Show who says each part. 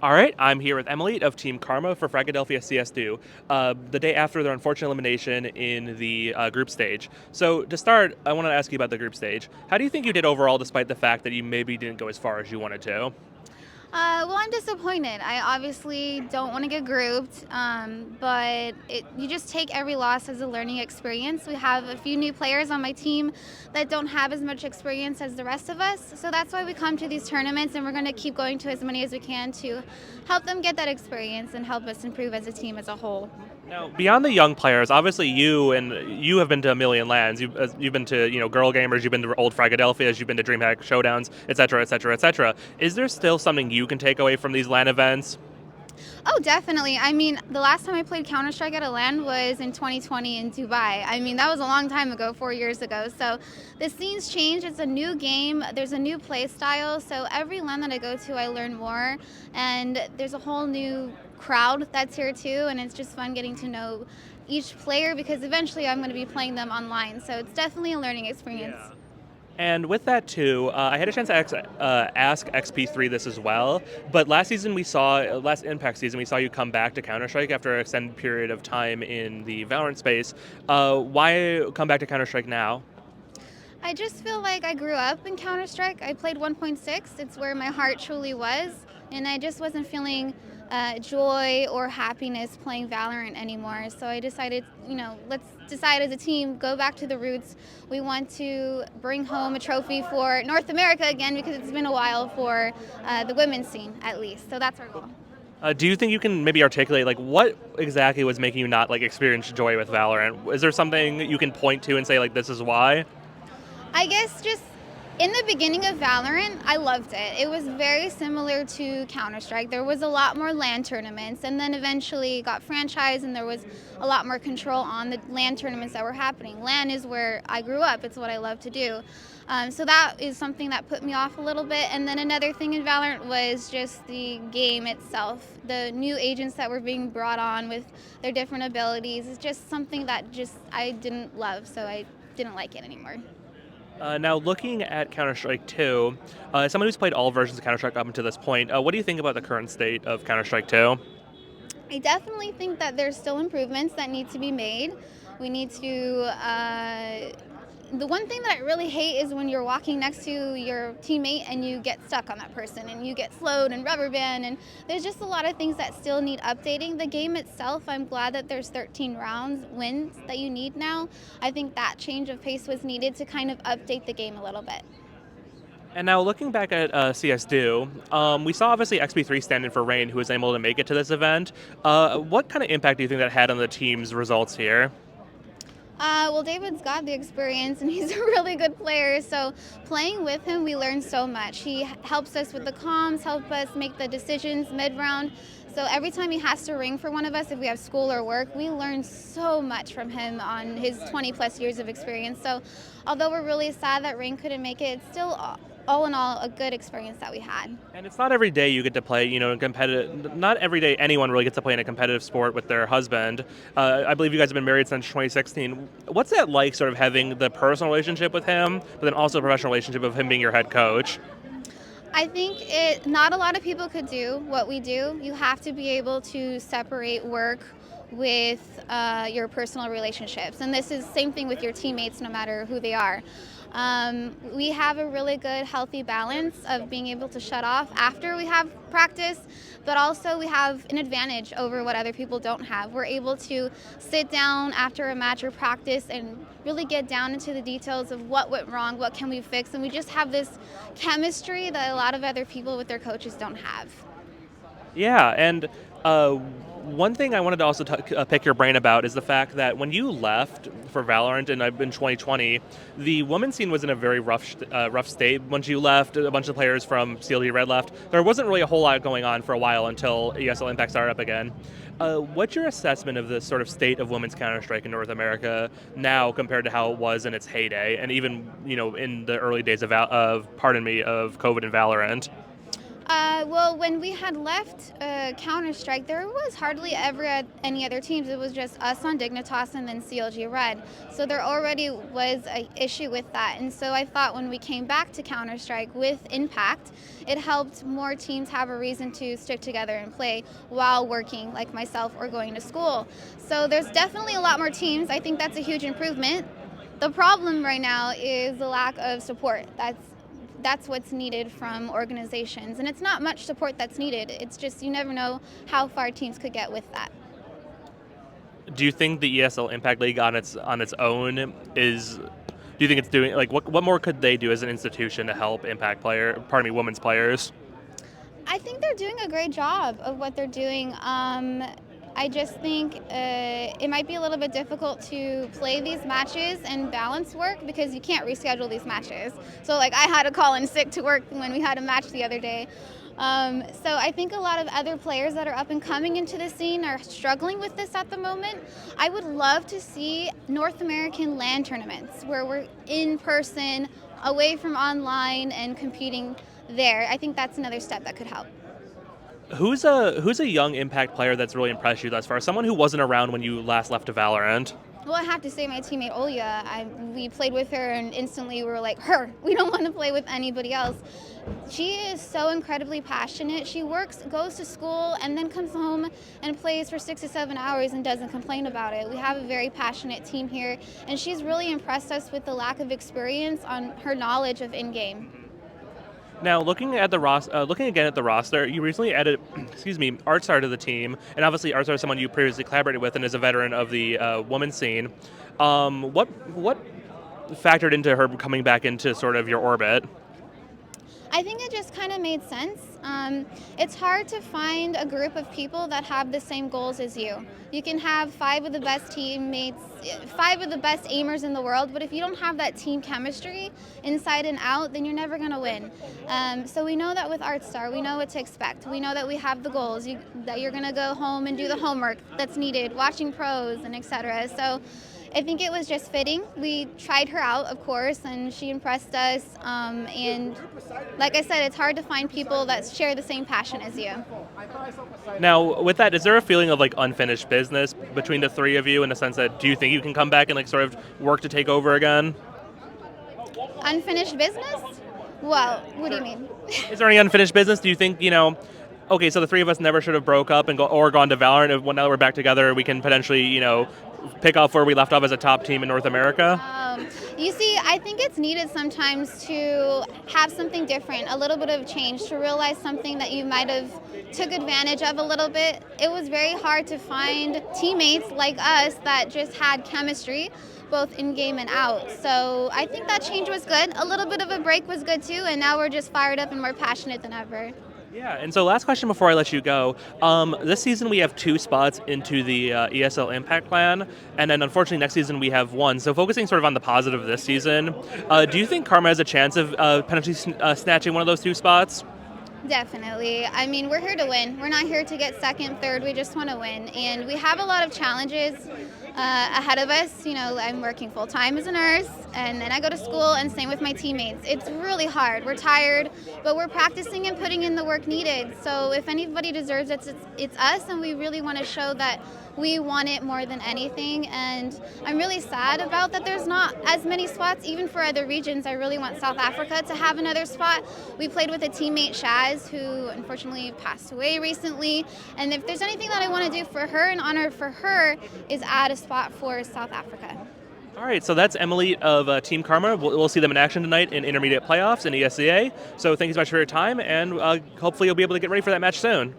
Speaker 1: All right, I'm here with Emmalee of Team Karma for Fragadelphia CS the day after their unfortunate elimination in the group stage. So to start, I want to ask you about the group stage. How do you think you did overall, despite the fact that you maybe didn't go as far as you wanted to?
Speaker 2: Well, I'm disappointed. I obviously don't want to get grouped, but you just take every loss as a learning experience. We have a few new players on my team that don't have as much experience as the rest of us, so that's why we come to these tournaments, and we're going to keep going to as many as we can to help them get that experience and help us improve as a team as a whole.
Speaker 1: Now, beyond the young players, obviously you have been to a million lands. You've been to girl gamers, you've been to old Fragadelphias, you've been to DreamHack showdowns, etc., etc., etc. Is there still something you can take away from these LAN events?
Speaker 2: Oh, definitely. I mean, the last time I played Counter Strike at a LAN was in 2020 in Dubai. I mean, that was a long time ago, 4 years ago. So the scene's changed. It's a new game. There's a new play style. So every LAN that I go to, I learn more. And there's a whole new crowd that's here too. And it's just fun getting to know each player because eventually I'm going to be playing them online. So it's definitely a learning experience.
Speaker 1: Yeah. And with that too, I had a chance to ask XP3 this as well. But last Impact season, we saw you come back to Counter Strike after an extended period of time in the Valorant space. Why come back to Counter Strike now?
Speaker 2: I just feel like I grew up in Counter Strike. I played 1.6. It's where my heart truly was, and I just wasn't feeling joy or happiness playing Valorant anymore. So I decided, let's decide as a team, go back to the roots. We want to bring home a trophy for North America again because it's been a while for the women's scene, at least. So that's our goal.
Speaker 1: Do you think you can maybe articulate like what exactly was making you not like experience joy with Valorant? Is there something you can point to and say like this is why?
Speaker 2: I guess just in the beginning of Valorant, I loved it. It was very similar to Counter-Strike. There was a lot more LAN tournaments, and then eventually got franchised, and there was a lot more control on the LAN tournaments that were happening. LAN is where I grew up. It's what I love to do. So that is something that put me off a little bit. And then another thing in Valorant was just the game itself. The new agents that were being brought on with their different abilities is just something that just I didn't love, so I didn't like it anymore.
Speaker 1: Now, looking at Counter Strike 2, as someone who's played all versions of Counter Strike up until this point, what do you think about the current state of Counter Strike 2?
Speaker 2: I definitely think that there's still improvements that need to be made. We need to. The one thing that I really hate is when you're walking next to your teammate and you get stuck on that person and you get slowed and rubber band, and there's just a lot of things that still need updating. The game itself, I'm glad that there's 13 rounds wins that you need now. I think that change of pace was needed to kind of update the game a little bit.
Speaker 1: And now, looking back at CS Do, we saw obviously XP3 stand in for Rain, who was able to make it to this event. What kind of impact do you think that had on the team's results here?
Speaker 2: Well, David's got the experience and he's a really good player. So playing with him, we learn so much. He helps us with the comms, help us make the decisions mid-round. So every time he has to ring for one of us, if we have school or work, we learn so much from him on his 20 plus years of experience. So although we're really sad that Ring couldn't make it, it's still all in all a good experience that we had.
Speaker 1: And it's not every day you get to play, in competitive. Not every day anyone really gets to play in a competitive sport with their husband. I believe you guys have been married since 2016. What's that like, sort of having the personal relationship with him, but then also a professional relationship of him being your head coach?
Speaker 2: I think not a lot of people could do what we do. You have to be able to separate work with your personal relationships. And this is the same thing with your teammates, no matter who they are. We have a really good, healthy balance of being able to shut off after we have practice, but also we have an advantage over what other people don't have. We're able to sit down after a match or practice and really get down into the details of what went wrong, what can we fix, and we just have this chemistry that a lot of other people with their coaches don't have.
Speaker 1: Yeah, and one thing I wanted to also pick your brain about is the fact that when you left for Valorant in 2020, the women's scene was in a very rough state. Once you left, a bunch of players from CLD Red left. There wasn't really a whole lot going on for a while until ESL Impact started up again. What's your assessment of the sort of state of women's Counter-Strike in North America now compared to how it was in its heyday, and even in the early days of COVID and Valorant?
Speaker 2: Well, when we had left Counter-Strike, there was hardly ever any other teams. It was just us on Dignitas and then CLG Red. So there already was an issue with that. And so I thought when we came back to Counter-Strike with Impact, it helped more teams have a reason to stick together and play while working, like myself, or going to school. So there's definitely a lot more teams. I think that's a huge improvement. The problem right now is the lack of support. That's what's needed from organizations. And it's not much support that's needed. It's just you never know how far teams could get with that.
Speaker 1: Do you think the ESL Impact League on its own is? Do you think it's doing like what more could they do as an institution to help women's players?
Speaker 2: I think they're doing a great job of what they're doing. I just think it might be a little bit difficult to play these matches and balance work because you can't reschedule these matches. So like I had to call in sick to work when we had a match the other day. So I think a lot of other players that are up and coming into the scene are struggling with this at the moment. I would love to see North American LAN tournaments where we're in person, away from online and competing there. I think that's another step that could help.
Speaker 1: Who's a young Impact player that's really impressed you thus far? Someone who wasn't around when you last left to Valorant.
Speaker 2: Well, I have to say my teammate Olya. We played with her and instantly we were like, her. We don't want to play with anybody else. She is so incredibly passionate. She goes to school, and then comes home and plays for 6 to 7 hours and doesn't complain about it. We have a very passionate team here, and she's really impressed us with the lack of experience on her knowledge of in-game.
Speaker 1: Now, looking again at the roster, you recently added, artStar to the team, and obviously artStar is someone you previously collaborated with and is a veteran of the women's scene. What factored into her coming back into sort of your orbit?
Speaker 2: I think it just kind of made sense. It's hard to find a group of people that have the same goals as you. You can have 5 of the best teammates, 5 of the best aimers in the world, but if you don't have that team chemistry inside and out, then you're never going to win. So we know that with artStar, we know what to expect. We know that we have the goals, that you're going to go home and do the homework that's needed, watching pros and etc. So I think it was just fitting. We tried her out, of course, and she impressed us. And like I said, it's hard to find people that share the same passion as you.
Speaker 1: Now, with that, is there a feeling of like unfinished business between the three of you in the sense that do you think you can come back and like sort of work to take over again?
Speaker 2: Unfinished business? Well, what do you mean?
Speaker 1: Is there any unfinished business? Do you think, okay, so the three of us never should have broke up and gone to Valorant. Now that we're back together, we can potentially, pick off where we left off as a top team in North America?
Speaker 2: You see, I think it's needed sometimes to have something different, a little bit of change, to realize something that you might have took advantage of a little bit. It was very hard to find teammates like us that just had chemistry, both in-game and out. So I think that change was good. A little bit of a break was good too, and now we're just fired up and more passionate than ever.
Speaker 1: Yeah, and so last question before I let you go. This season we have 2 spots into the ESL Impact plan, and then unfortunately next season we have 1. So focusing sort of on the positive this season, do you think Karma has a chance of potentially snatching one of those 2 spots?
Speaker 2: Definitely. I mean, we're here to win. We're not here to get second, third. We just want to win. And we have a lot of challenges ahead of us. I'm working full-time as a nurse, and then I go to school, and same with my teammates. It's really hard. We're tired, but we're practicing and putting in the work needed. So if anybody deserves it, it's us, and we really want to show that we want it more than anything. And I'm really sad about that there's not as many spots, even for other regions. I really want South Africa to have another spot. We played with a teammate, Shaz, who unfortunately passed away recently. And if there's anything that I want to do for her in honor for her is add a spot for South Africa.
Speaker 1: All right, so that's Emmalee of Team Karma. We'll see them in action tonight in intermediate playoffs in ESCA. So thank you so much for your time, and hopefully you'll be able to get ready for that match soon.